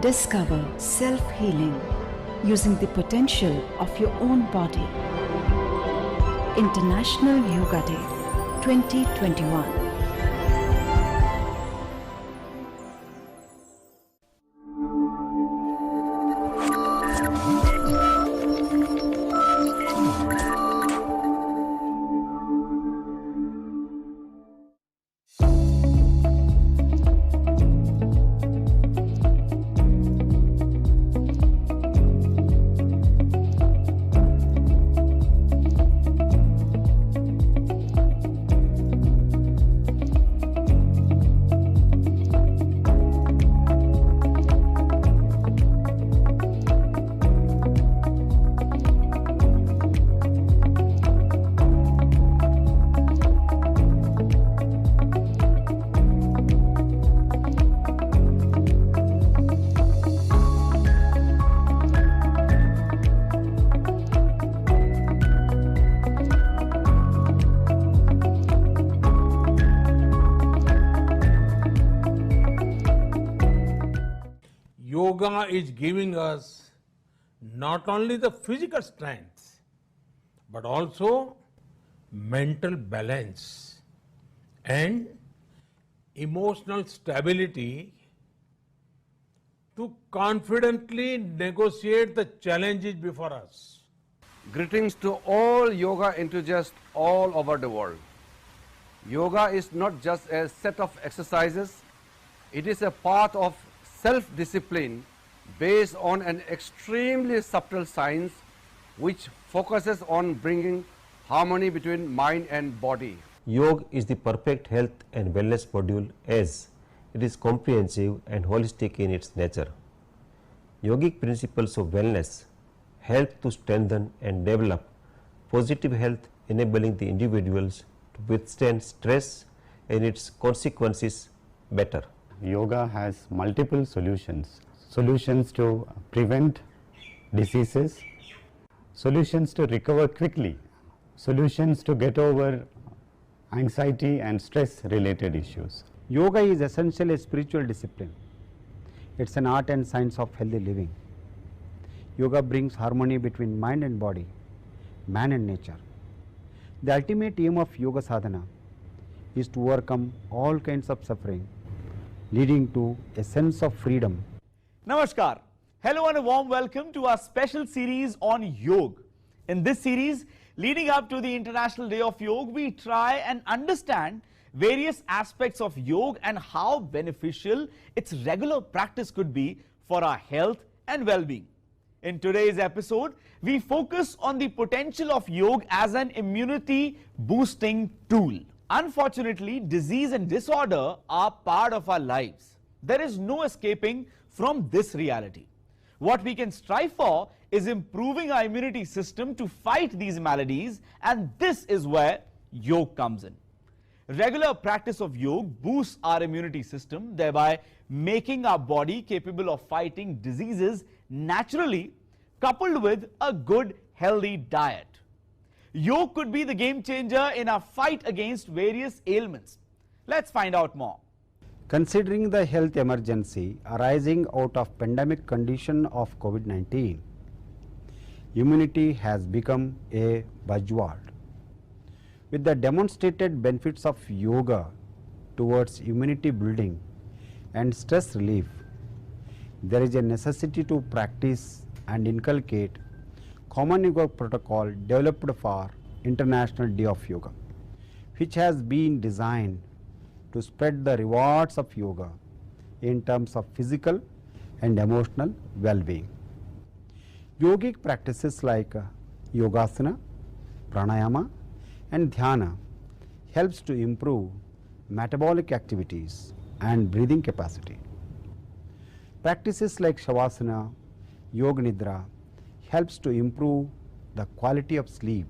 Discover self-healing using the potential of your own body. International Yoga Day 2021. Yoga is giving us not only the physical strength, but also mental balance and emotional stability to confidently negotiate the challenges before us. Greetings to all yoga enthusiasts all over the world. Yoga is not just a set of exercises, it is a path of self-discipline based on an extremely subtle science which focuses on bringing harmony between mind and body. Yoga is the perfect health and wellness module as it is comprehensive and holistic in its nature. Yogic principles of wellness help to strengthen and develop positive health, enabling the individuals to withstand stress and its consequences better. Yoga has multiple solutions. Solutions to prevent diseases, solutions to recover quickly, solutions to get over anxiety and stress related issues. Yoga is essentially a spiritual discipline. It's an art and science of healthy living. Yoga brings harmony between mind and body, man and nature. The ultimate aim of yoga sadhana is to overcome all kinds of suffering, leading to a sense of freedom. Namaskar. Hello and a warm welcome to our special series on yoga. In this series, leading up to the International Day of Yoga, we try and understand various aspects of yoga and how beneficial its regular practice could be for our health and well-being. In today's episode, we focus on the potential of yoga as an immunity boosting tool. Unfortunately, disease and disorder are part of our lives. There is no escaping from this reality. What we can strive for is improving our immunity system to fight these maladies, and this is where yoga comes in. Regular practice of yoga boosts our immunity system, thereby making our body capable of fighting diseases naturally, coupled with a good, healthy diet. Yoga could be the game changer in our fight against various ailments. Let's find out more. Considering the health emergency arising out of pandemic condition of COVID-19, immunity has become a buzzword. With the demonstrated benefits of yoga towards immunity building and stress relief, there is a necessity to practice and inculcate common yoga protocol developed for International Day of Yoga, which has been designed to spread the rewards of yoga in terms of physical and emotional well-being. Yogic practices like yogasana, pranayama and dhyana helps to improve metabolic activities and breathing capacity. Practices like shavasana, yoga nidra helps to improve the quality of sleep.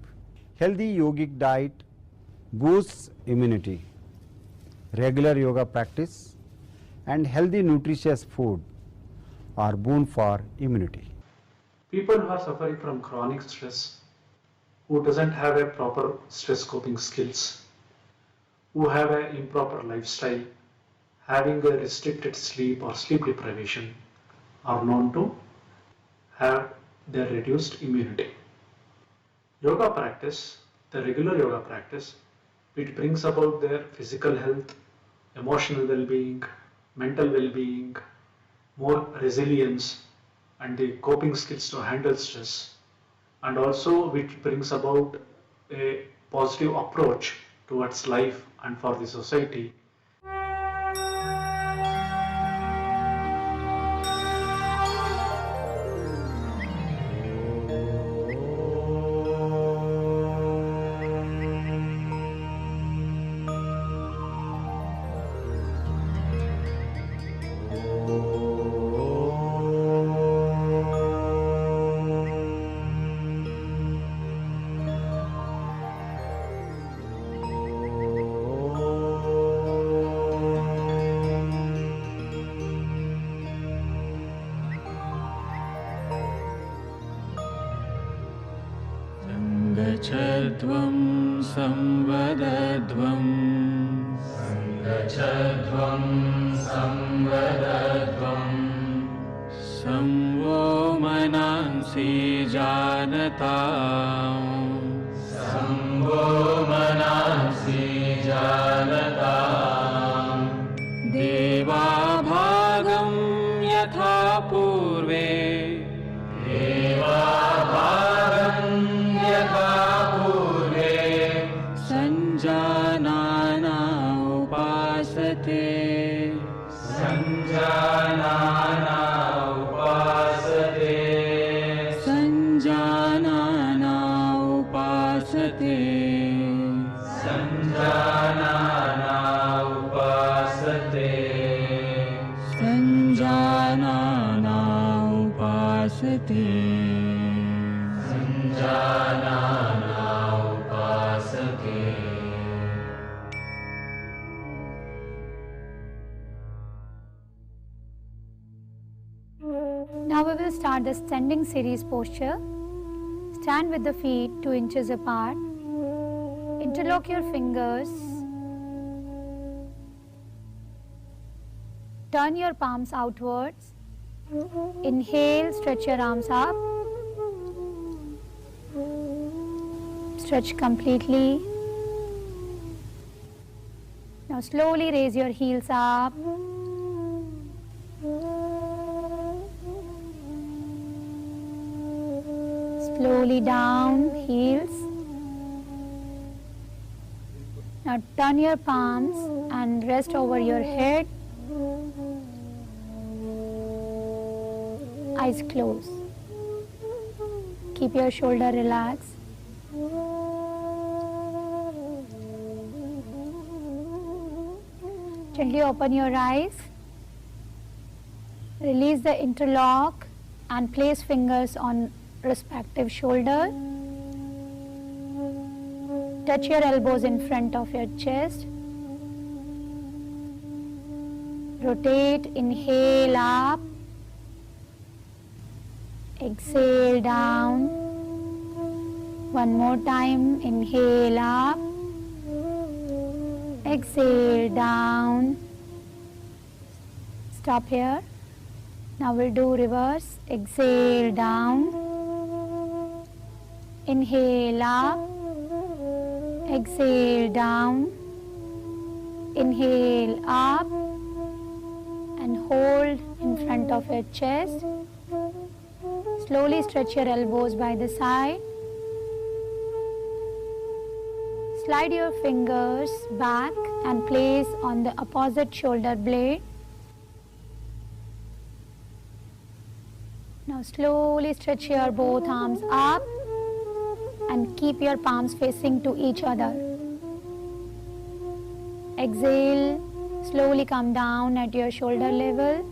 Healthy yogic diet boosts immunity. Regular yoga practice and healthy nutritious food are boon for immunity. People who are suffering from chronic stress, who doesn't have a proper stress coping skills, who have an improper lifestyle, having a restricted sleep or sleep deprivation, are known to have their reduced immunity. Yoga practice, the regular yoga practice, it brings about their physical health, emotional well-being, mental well-being, more resilience, and the coping skills to handle stress, and also which brings about a positive approach towards life and for the society. Sangachadvam samvadadvam Sangachadvam samvadadvam Samvo manansi janatam Samvo manansi janatam Deva bhagam yatha purve Deva bhagam yatha purve Sanjanana upasate Sanjanana upasate Sanjanana upasate Sanjanana upasate Sanjanana upasate Sanjanana upasate. Now we will start the standing series posture. Stand with the feet 2 inches apart. Interlock your fingers. Turn your palms outwards. Inhale, stretch your arms up. Stretch completely. Now slowly raise your heels up. Slowly down, heels. Now turn your palms and rest over your head. Eyes closed. Keep your shoulder relaxed. Gently open your eyes. Release the interlock and place fingers on respective shoulder. Touch your elbows in front of your chest. Rotate, inhale up. Exhale down. One more time, inhale up. Exhale down. Stop here. Now we'll do reverse. Exhale down. Inhale up. Exhale down. Inhale up. And hold in front of your chest. Slowly stretch your elbows by the side. Slide your fingers back and place on the opposite shoulder blade. Now slowly stretch your both arms up and keep your palms facing to each other. Exhale, slowly come down at your shoulder level.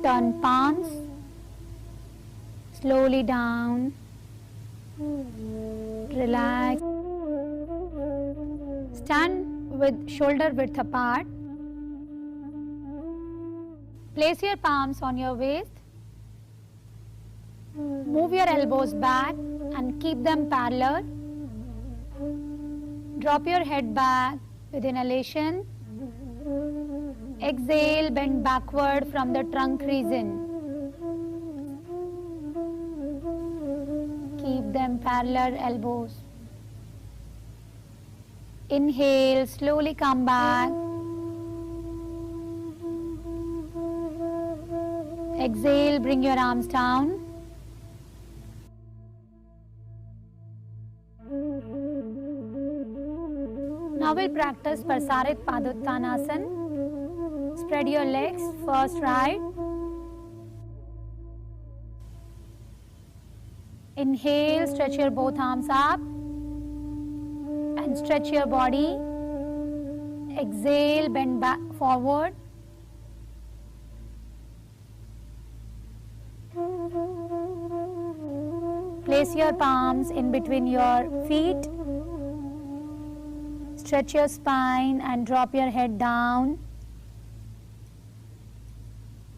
Turn palms. Slowly down. Relax. Stand with shoulder width apart. Place your palms on your waist. Move your elbows back and keep them parallel. Drop your head back with inhalation. Exhale, bend backward from the trunk region. Keep them parallel elbows. Inhale, slowly come back. Exhale, bring your arms down. Now we'll practice Prasarit Padottanasana. Spread your legs, first right. Inhale, stretch your both arms up and stretch your body. Exhale, bend back forward. Place your palms in between your feet. Stretch your spine and drop your head down.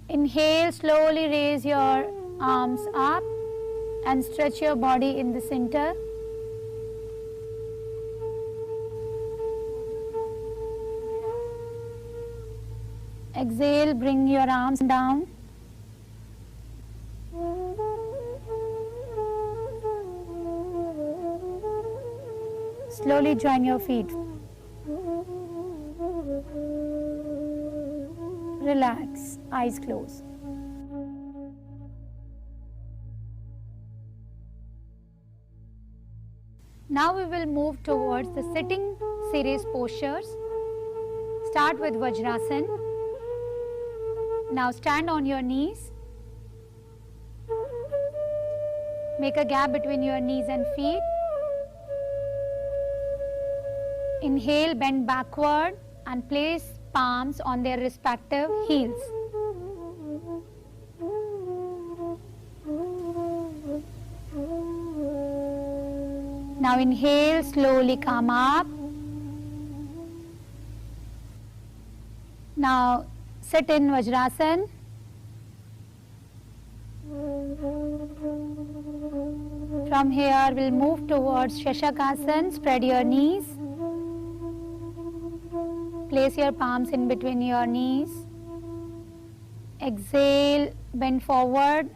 Inhale, slowly raise your arms up and stretch your body in the center. Exhale, bring your arms down. Slowly join your feet. Relax, eyes closed. Now we will move towards the sitting series postures. Start with Vajrasana. Now stand on your knees. Make a gap between your knees and feet. Inhale, bend backward and place palms on their respective heels. Now inhale, slowly come up. Now sit in Vajrasana. From here we'll move towards Shashakasana. Spread your knees. Place your palms in between your knees. Exhale, bend forward.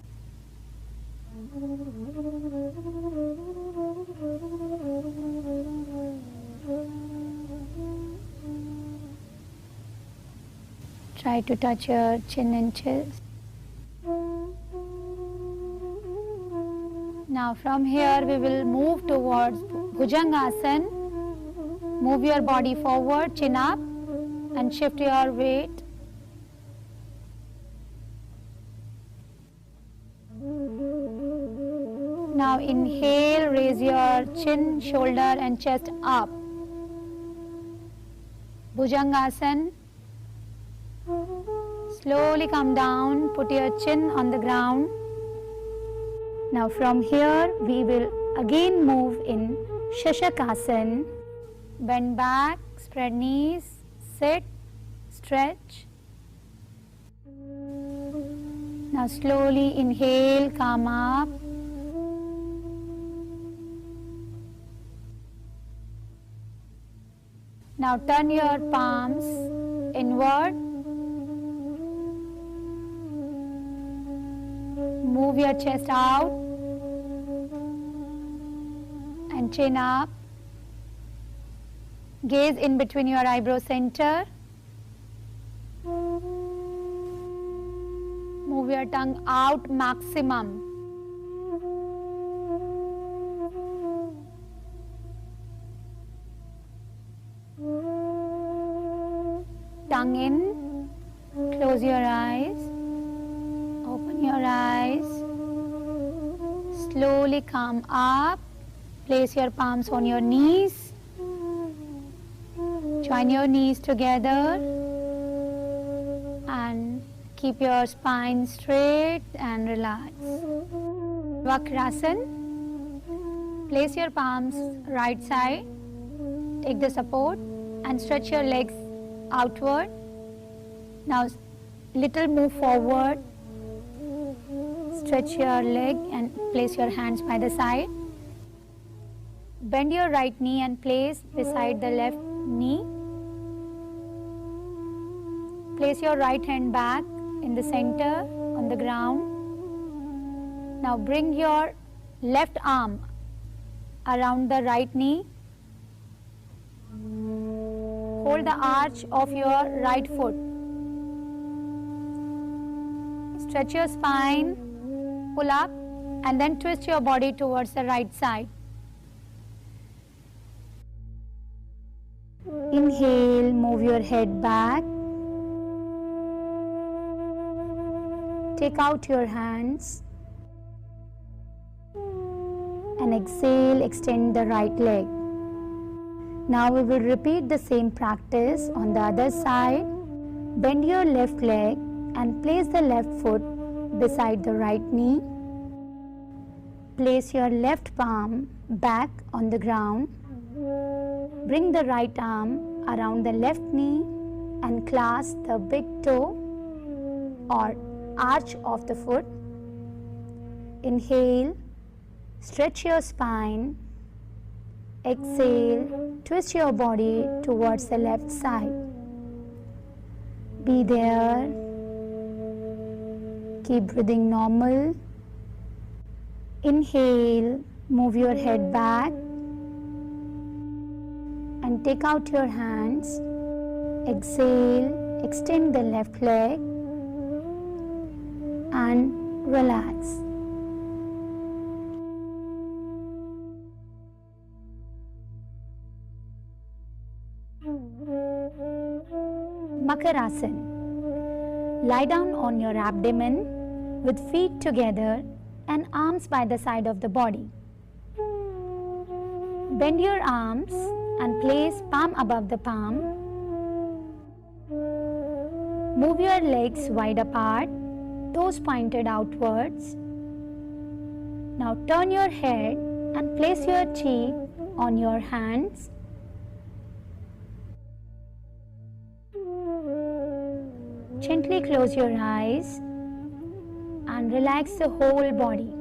Try to touch your chin and chest. Now from here we will move towards Bhujangasana. Move your body forward, chin up, and shift your weight. Now inhale, raise your chin, shoulder and chest up. Bhujangasana. Slowly come down, put your chin on the ground. Now from here we will again move in Shashakasana. Bend back, spread knees, sit, stretch. Now slowly inhale, come up. Now turn your palms inward. Move your chest out and chin up. Gaze in between your eyebrow center. Move your tongue out maximum. Tongue in. Close your eyes. Open your eyes. Slowly come up. Place your palms on your knees. Join your knees together and keep your spine straight and relax. Vakrasana. Place your palms right side. Take the support and stretch your legs outward. Now little move forward. Stretch your leg and place your hands by the side. Bend your right knee and place beside the left knee. place your right hand back in the center on the ground. Now bring your left arm around the right knee. Hold the arch of your right foot. Stretch your spine, pull up, and then twist your body towards the right side. Inhale, move your head back. Take out your hands. And exhale, extend the right leg. Now we will repeat the same practice on the other side. Bend your left leg and place the left foot beside the right knee. Place your left palm back on the ground. Bring the right arm around the left knee and clasp the big toe or arch of the foot. Inhale, stretch your spine. Exhale, twist your body towards the left side. Be there. Keep breathing normal. Inhale, move your head back and take out your hands. Exhale, extend the left leg and relax. Makarasana. Lie down on your abdomen with feet together and arms by the side of the body. Bend your arms and place palm above the palm. Move your legs wide apart, toes pointed outwards. Now turn your head and place your cheek on your hands. Gently close your eyes and relax the whole body.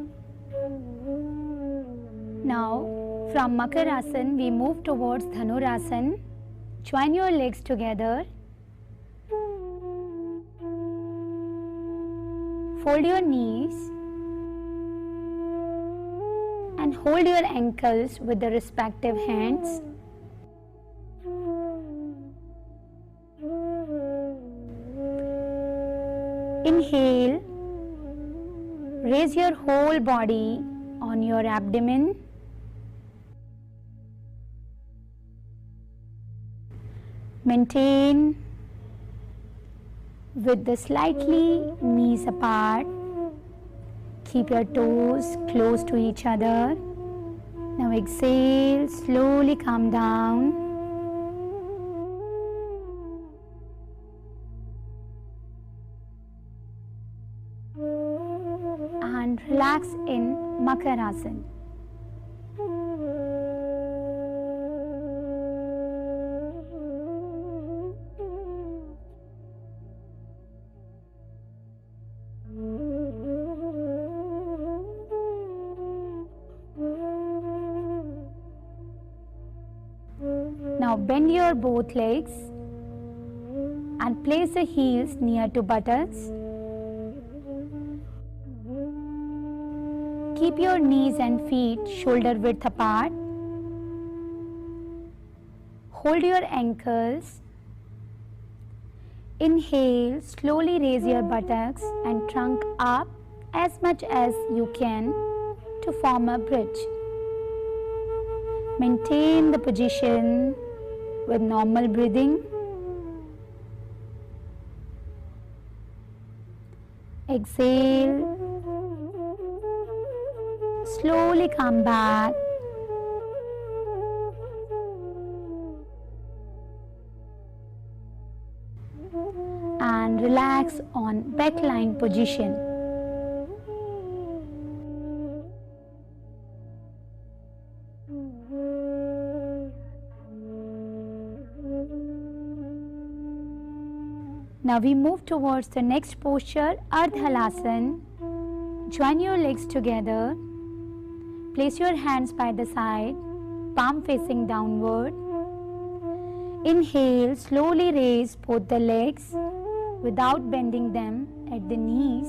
Now, from Makarasana, we move towards Dhanurasana. Join your legs together. Fold your knees and hold your ankles with the respective hands. Inhale, raise your whole body on your abdomen. Maintain with the slightly knees apart. Keep your toes close to each other. Now exhale, slowly come down. And relax in Makarasana. Now bend your both legs and place the heels near to buttocks. Keep your knees and feet shoulder width apart. Hold your ankles. Inhale, slowly raise your buttocks and trunk up as much as you can to form a bridge. Maintain the position with normal breathing. Exhale. Slowly come back. And relax on back lying position. Now we move towards the next posture, Ardhalasana. Join your legs together. Place your hands by the side, palm facing downward. Inhale, slowly raise both the legs. without bending them at the knees.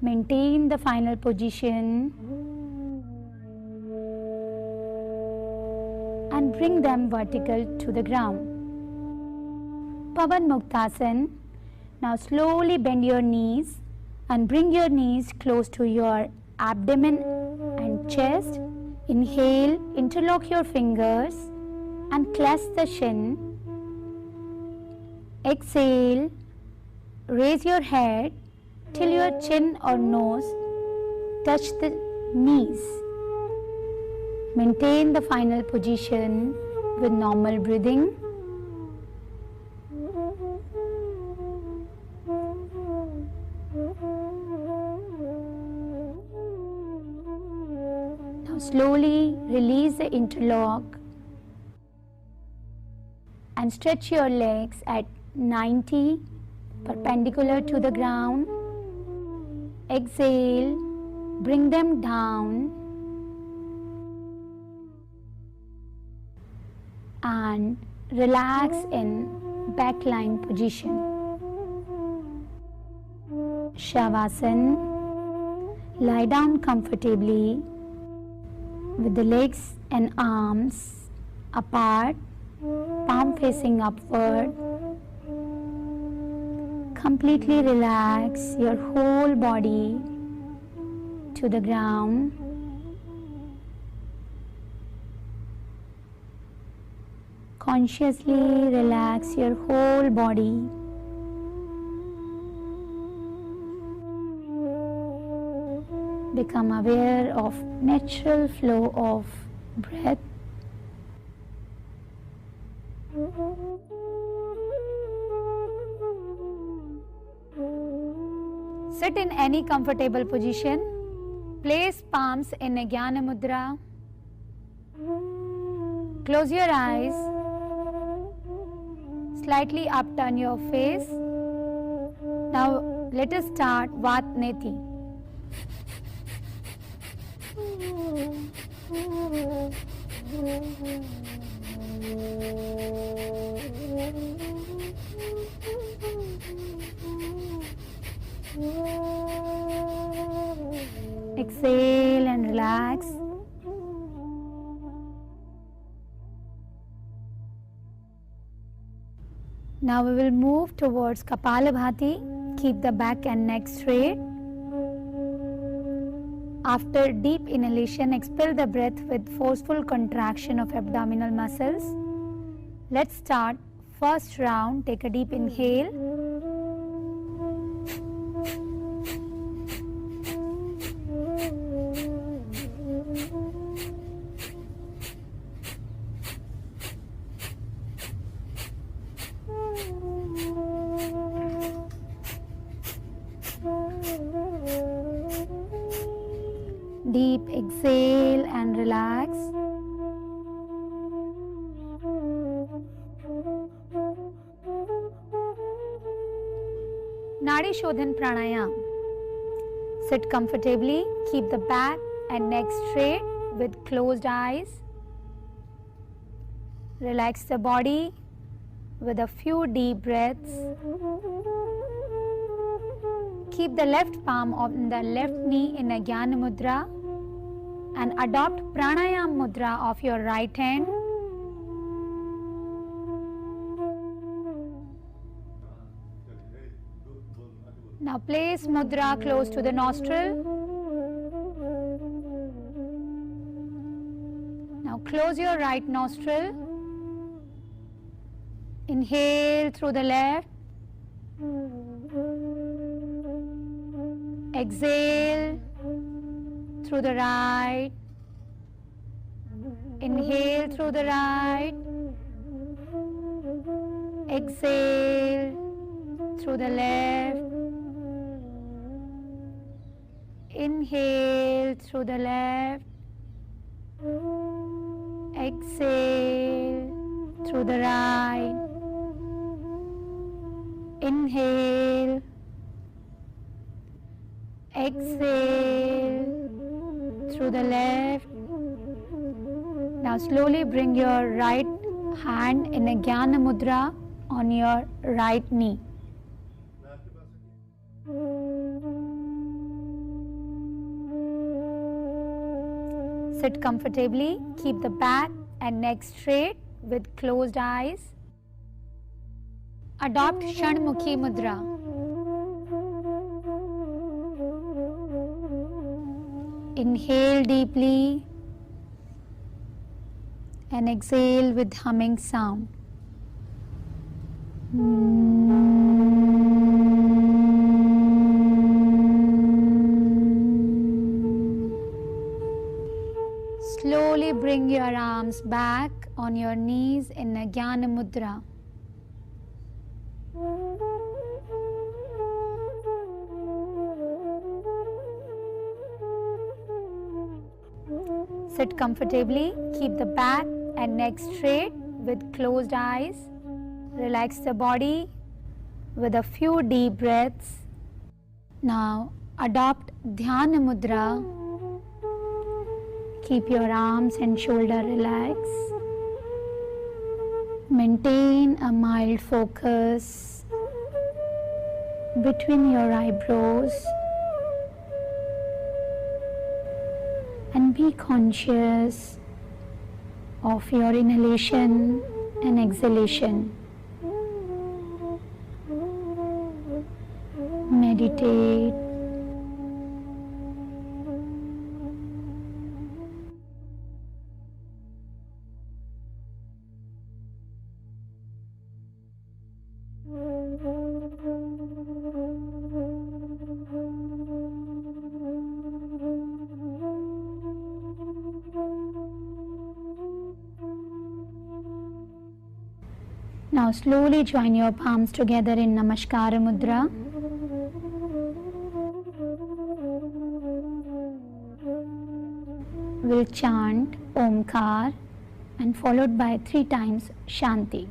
Maintain the final position and bring them vertical to the ground. Pavan Muktasan. Now slowly bend your knees and bring your knees close to your abdomen and chest. Inhale, interlock your fingers and clasp the shin. Exhale, raise your head till your chin or nose touch the knees. Maintain the final position with normal breathing. Now slowly release the interlock and stretch your legs at 90 perpendicular to the ground. Exhale, bring them down and relax in backline position. Shavasana. Lie down comfortably with the legs and arms apart, palm facing upward. Completely relax your whole body to the ground. Consciously relax your whole body. Become aware of natural flow of breath. Sit in any comfortable position. Place palms in a Jnana Mudra. Close your eyes. Slightly upturn your face. Now let us start Vatneti. Exhale and relax. Now we will move towards Kapalabhati. Keep the back and neck straight. After deep inhalation, expel the breath with forceful contraction of abdominal muscles. Let's start first round. Take a deep inhale. Deep exhale and relax. Nadi Shodhan Pranayam. Sit comfortably. Keep the back and neck straight with closed eyes. Relax the body with a few deep breaths. Keep the left palm on the left knee in a Jnana Mudra and adopt Pranayam Mudra of your right hand. Now place Mudra close to the nostril. Now close your right nostril. Inhale through the left. Exhale through the right. Inhale through the right. Exhale through the left. Inhale through the left. Exhale through the right. Inhale. Exhale through the left. Now slowly bring your right Hand in a Jnana Mudra on your right knee. Sit comfortably, keep the back and neck straight with closed eyes. Adopt Shanmukhi Mudra. Inhale deeply and exhale with humming sound. Slowly bring your arms back on your knees in a Jnana Mudra. Sit comfortably, keep the back and neck straight with closed eyes. Relax the body with a few deep breaths. Now adopt Dhyana Mudra. Keep your arms and shoulder relaxed. Maintain a mild focus between your eyebrows and be conscious of your inhalation and exhalation. Meditate. Now slowly join your palms together in Namaskara Mudra. We'll chant Omkar and followed by 3 times Shanti.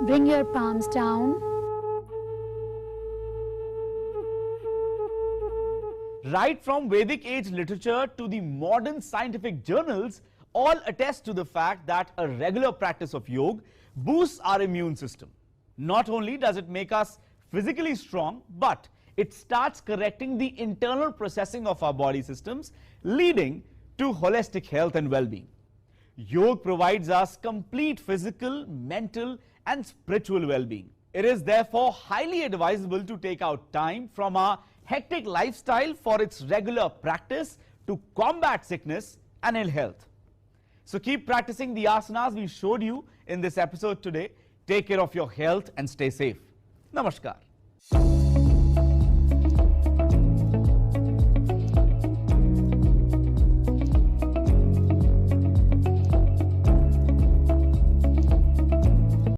Bring your palms down. Right from Vedic age literature to the modern scientific journals, all attest to the fact that a regular practice of yoga boosts our immune system. Not only does it make us physically strong, but it starts correcting the internal processing of our body systems, leading to holistic health and well-being. Yoga provides us complete physical, mental, and spiritual well-being. It is therefore highly advisable to take out time from our hectic lifestyle for its regular practice to combat sickness and ill health. So keep practicing the asanas we showed you in this episode today. Take care of your health and stay safe. Namaskar.